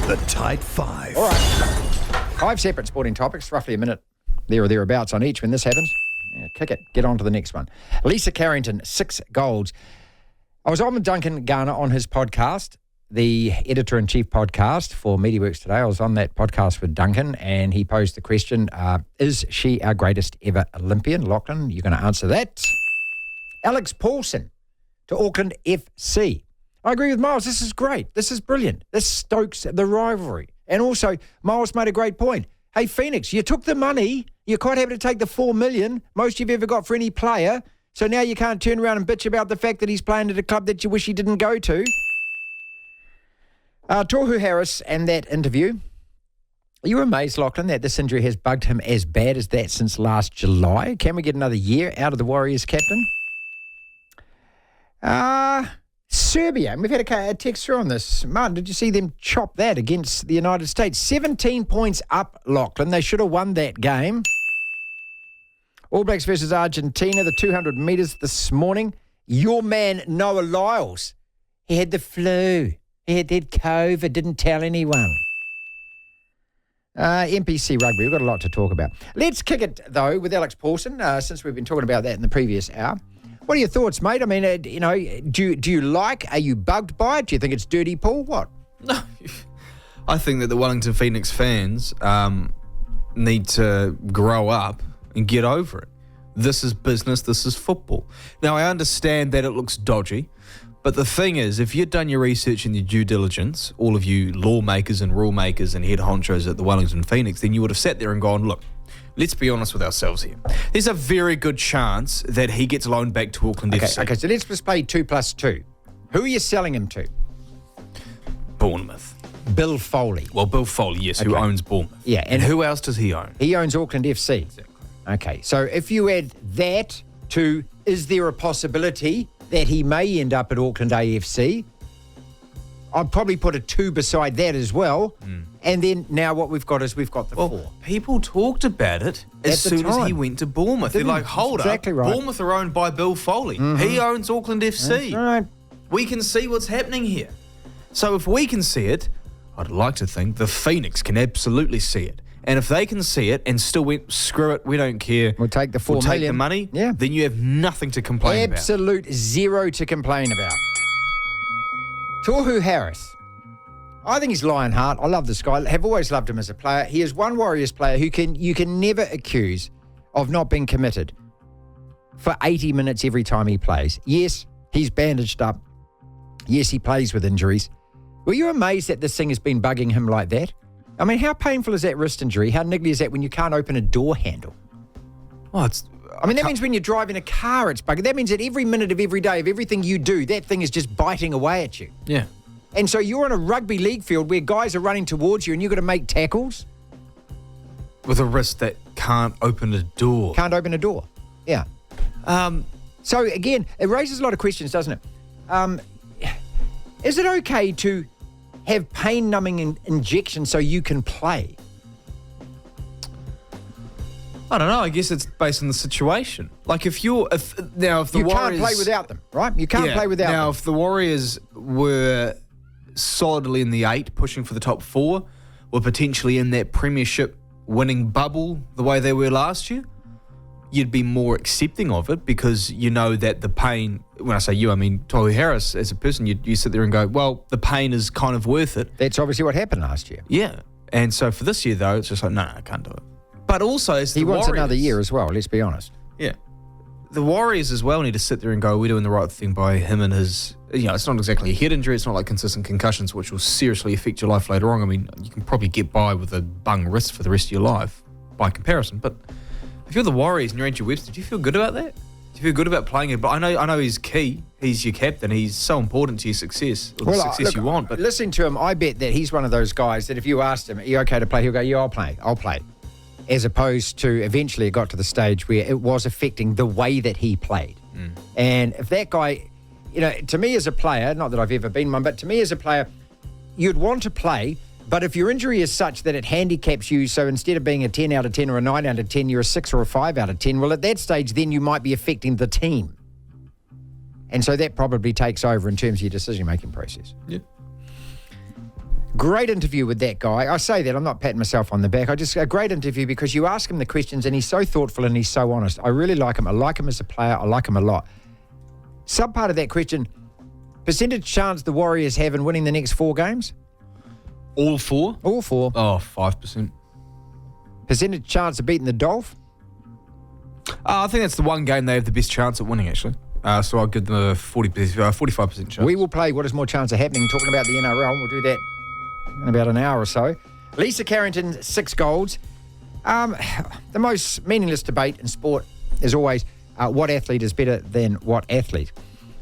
The Tight Five. All right. 5 separate sporting topics, roughly a minute there or thereabouts on each when this happens. Yeah, kick it. Get on to the next one. Lisa Carrington, 6 goals. I was on with Duncan Garner on his podcast, the editor-in-chief podcast for MediaWorks today. I was on that podcast with Duncan, and he posed the question, is she our greatest ever Olympian? Lachlan, you're going to answer that. Alex Paulsen to Auckland FC. I agree with Miles. This is great. This is brilliant. This stokes the rivalry. And also, Miles made a great point. Hey, Phoenix, you took the money. You're quite happy to take the $4 million, most you've ever got for any player. So now you can't turn around and bitch about the fact that he's playing at a club that you wish he didn't go to. Tohu Harris and that interview. Are you amazed, Lachlan, that this injury has bugged him as bad as that since last July? Can we get another year out of the Warriors captain? Serbia, and we've had a text through on this. Martin, did you see them chop that against the United States? 17 points up, Lachlan. They should have won that game. All Blacks versus Argentina, the 200 metres this morning. Your man, Noah Lyles, he had the flu. He had COVID, didn't tell anyone. NPC Rugby, we've got a lot to talk about. Let's kick it, though, with Alex Paulsen, since we've been talking about that in the previous hour. What are your thoughts, mate? I mean, do you like, are you bugged by it? Do you think it's dirty, Paul? What? No. I think that the Wellington Phoenix fans need to grow up and get over it. This is business, this is football. Now, I understand that it looks dodgy, but the thing is, if you'd done your research and your due diligence, all of you lawmakers and rule makers and head honchos at the Wellington Phoenix, then you would have sat there and gone, look, let's be honest with ourselves here. There's a very good chance that he gets loaned back to Auckland FC. Okay, so let's just play 2 plus 2. Who are you selling him to? Bournemouth. Bill Foley. Well, Bill Foley, yes, who owns Bournemouth. Yeah. And who else does he own? He owns Auckland FC. Exactly. Okay, so if you add that to, is there a possibility that he may end up at Auckland AFC? I'd probably put a 2 beside that as well. And then now what we've got is we've got the 4. People talked about it as soon as he went to Bournemouth. They're like, hold up, exactly right. Bournemouth are owned by Bill Foley. He owns Auckland FC. That's right. We can see what's happening here. So if we can see it, I'd like to think the Phoenix can absolutely see it. And if they can see it and still went, screw it, we don't care. We'll take the $4 we'll million. take the money. Yeah. Then you have nothing to complain about. Absolute zero to complain about. Tohu Harris. I think he's Lionheart. I love this guy. Have always loved him as a player. He is one Warriors player who you can never accuse of not being committed for 80 minutes every time he plays. Yes, he's bandaged up. Yes, he plays with injuries. Were you amazed that this thing has been bugging him like that? I mean, how painful is that wrist injury? How niggly is that when you can't open a door handle? Well, that means when you're driving a car, it's bugging. That means that every minute of every day of everything you do, that thing is just biting away at you. Yeah. And so you're on a rugby league field where guys are running towards you and you've got to make tackles. With a wrist that can't open a door. Can't open a door. Yeah. So again, it raises a lot of questions, doesn't it? Is it okay to have pain-numbing injections so you can play? I don't know. I guess it's based on the situation. Like if the you Warriors... can't play without them, right? You can't play without them. Now, if the Warriors were solidly in the 8, pushing for the top 4, were potentially in that premiership winning bubble the way they were last year, you'd be more accepting of it because you know that the pain, when I say you, I mean Tohu Harris, as a person, you sit there and go, well, the pain is kind of worth it. That's obviously what happened last year. Yeah. And so for this year, though, it's just like, no, I can't do it. But also, as he wants another year as well, let's be honest. Yeah. The Warriors as well need to sit there and go, we're doing the right thing by him and his, it's not exactly a head injury. It's not like consistent concussions, which will seriously affect your life later on. I mean, you can probably get by with a bung wrist for the rest of your life by comparison. But if you're the Warriors and you're Andrew Webster, do you feel good about that? Do you feel good about playing it? But I know he's key. He's your captain. He's so important to your success, or the success you want. But listening to him, I bet that he's one of those guys that if you asked him, are you okay to play? He'll go, yeah, I'll play. As opposed to eventually it got to the stage where it was affecting the way that he played. And if that guy, to me as a player, not that I've ever been one, but to me as a player, you'd want to play, but if your injury is such that it handicaps you, so instead of being a 10 out of 10 or a 9 out of 10, you're a 6 or a 5 out of 10, well, at that stage, then you might be affecting the team. And so that probably takes over in terms of your decision-making process. Yeah. Great interview with that guy. I say that, I'm not patting myself on the back. A great interview because you ask him the questions and he's so thoughtful and he's so honest. I really like him. I like him as a player. I like him a lot. Some part of that question, percentage chance the Warriors have in winning the next 4 games? All 4? All 4. Oh, 5%. Percentage chance of beating the Dolph? I think that's the one game they have the best chance at winning, actually. So I'll give them a 45% chance. We will play What is More Chance of Happening, talking about the NRL. We'll do that in about an hour or so. Lisa Carrington, 6 goals. The most meaningless debate in sport is always what athlete is better than what athlete.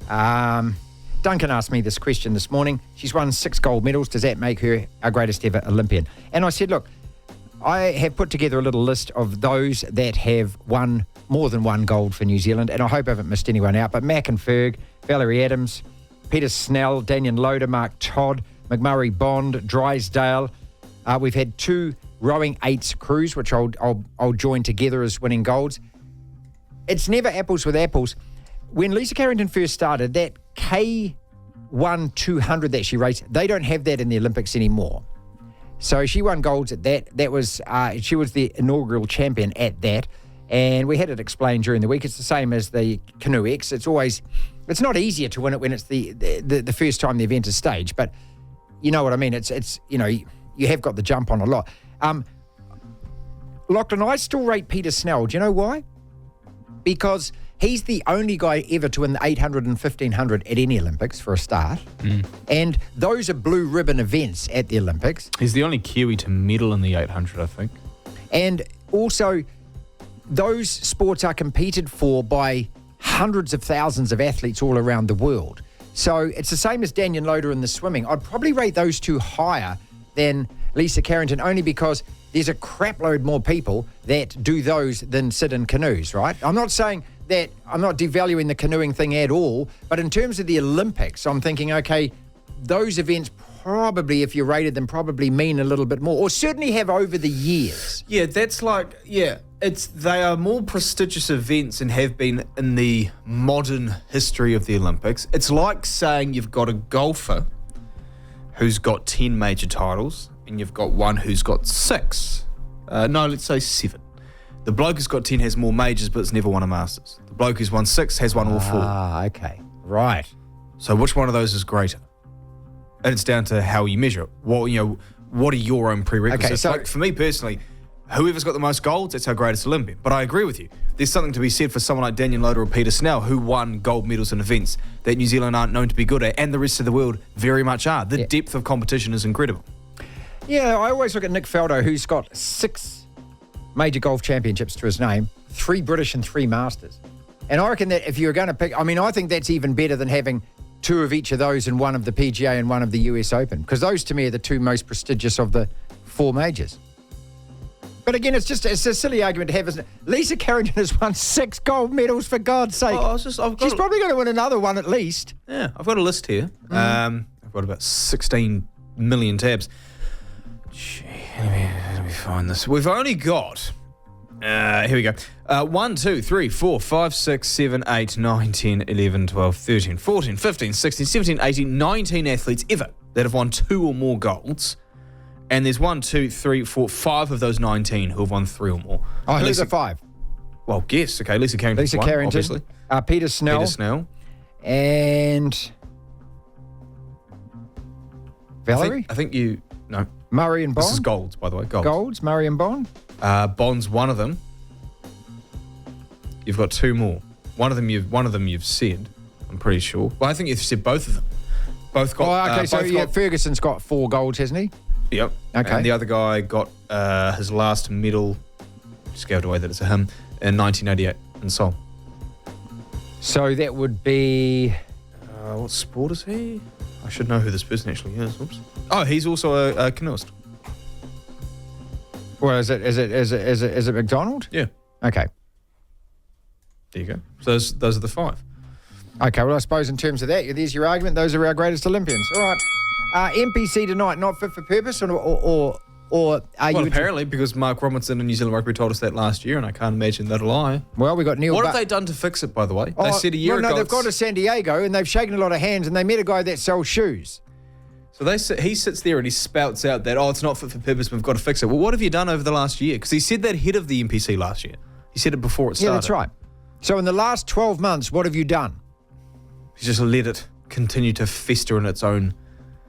Duncan asked me this question this morning. She's won 6 gold medals. Does that make her our greatest ever Olympian? And I said, look, I have put together a little list of those that have won more than 1 gold for New Zealand, and I hope I haven't missed anyone out. But Mac and Ferg, Valerie Adams, Peter Snell, Daniel Loader, Mark Todd, McMurray Bond, Drysdale. We've had 2 rowing 8s crews, which I'll join together as winning golds. It's never apples with apples. When Lisa Carrington first started, that K1 200 that she raced, they don't have that in the Olympics anymore. So she won golds at that. That was she was the inaugural champion at that, and we had it explained during the week. It's the same as the Canoe X. It's not easier to win it when it's the first time the event is staged, but you know what I mean. It's you have got the jump on a lot. Lachlan, I still rate Peter Snell. Do you know why? Because he's the only guy ever to win the 800 and 1500 at any Olympics for a start. And those are blue ribbon events at the Olympics. He's the only Kiwi to medal in the 800, I think. And also, those sports are competed for by hundreds of thousands of athletes all around the world. So it's the same as Daniel Loader in the swimming. I'd probably rate those 2 higher than Lisa Carrington, only because there's a crapload more people that do those than sit in canoes, right? I'm not saying that I'm not devaluing the canoeing thing at all, but in terms of the Olympics, I'm thinking, okay, those events probably, if you rated them, probably mean a little bit more, or certainly have over the years. Yeah, that's like, they are more prestigious events and have been in the modern history of the Olympics. It's like saying you've got a golfer who's got 10 major titles and you've got one who's got 6. Let's say 7. The bloke who's got 10 has more majors but has never won a Masters. The bloke who's won 6 has won all 4. Ah, okay. Right. So which one of those is greater? And it's down to how you measure it. What are your own prerequisites? Okay, so like for me personally, whoever's got the most golds, that's our greatest Olympian. But I agree with you. There's something to be said for someone like Daniel Loader or Peter Snell, who won gold medals in events that New Zealand aren't known to be good at, and the rest of the world very much are. The depth of competition is incredible. Yeah, I always look at Nick Faldo, who's got 6 major golf championships to his name, 3 British and 3 Masters. And I reckon that if you're going to pick, I think that's even better than having 2 of each of those and 1 of the PGA and 1 of the US Open, because those to me are the 2 most prestigious of the 4 majors. But again, it's a silly argument to have, isn't it? Lisa Carrington has won 6 gold medals, for God's sake. She's probably going to win another one at least. Yeah, I've got a list here. I've got about 16 million tabs. Gee, let me find this. We've only got, here we go. 1, 2, 3, 4, 5, 6, 7, 8, 9, 10, 11, 12, 13, 14, 15, 16, 17, 18, 19 athletes ever that have won 2 or more golds. And there's 1, 2, 3, 4, 5 of those 19 who have won 3 or more. Oh, who's the 5? Well, guess. Okay, Lisa Carrington. Lisa Carrington, obviously. Peter Snell. And Valerie? I think you... No. Murray and Bond? This is golds, by the way. Golds, Murray and Bond? Bond's one of them. You've got 2 more. One of them you've said, I'm pretty sure. Well, I think you've said both of them. Both got... Oh, okay, Ferguson's got 4 golds, hasn't he? Yep. Okay. And the other guy got his last medal, scared away that it's a him, in 1988 in Seoul. So that would be... what sport is he? I should know who this person actually is. Oops. Oh, he's also a canoeist. Well, is it McDonald? Yeah. Okay. There you go. So those are the 5. Okay, well, I suppose in terms of that, there's your argument. Those are our greatest Olympians. All right. NPC tonight, not fit for purpose, or are you... apparently, because Mark Robinson and New Zealand Rugby told us that last year, and I can't imagine that'll lie. Well, we got Neil... What have they done to fix it, by the way? They said a year ago... No, they've gone to San Diego, and they've shaken a lot of hands, and they met a guy that sells shoes. So he sits there and he spouts out that, it's not fit for purpose, we've got to fix it. Well, what have you done over the last year? Because he said that ahead of the NPC last year. He said it before it started. Yeah, that's right. So in the last 12 months, what have you done? He's just let it continue to fester in its own...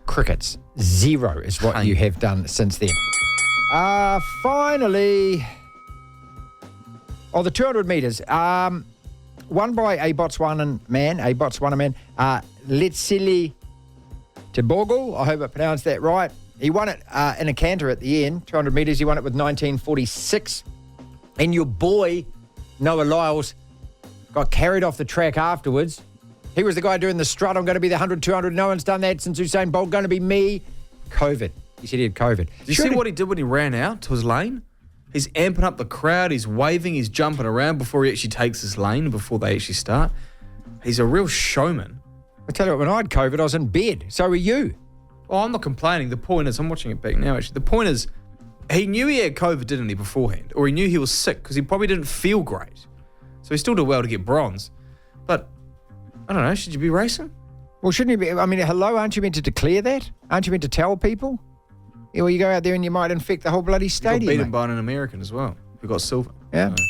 Crickets. 0 is what you have done since then. Finally... the 200 metres. Won by a Botswana man, Letsili Tebogo. I hope I pronounced that right. He won it in a canter at the end, 200 metres. He won it with 19:46. And your boy, Noah Lyles, got carried off the track afterwards. He was the guy doing the strut. I'm going to be the 100, 200. No one's done that since Usain Bolt. Going to be me. COVID. He said he had COVID. Did you see what he did when he ran out to his lane? He's amping up the crowd. He's waving. He's jumping around before he actually takes his lane, before they actually start. He's a real showman. I tell you what, when I had COVID, I was in bed. So were you. Oh, I'm not complaining. The point is, I'm watching it back now, actually. The point is, he knew he had COVID, didn't he, beforehand? Or he knew he was sick because he probably didn't feel great. So he still did well to get bronze. But, I don't know, should you be racing? Well, shouldn't you be? I mean, hello, aren't you meant to declare that? Aren't you meant to tell people? Yeah, well, you go out there and you might infect the whole bloody stadium. He got beaten by an American as well, who got silver. Yeah. So.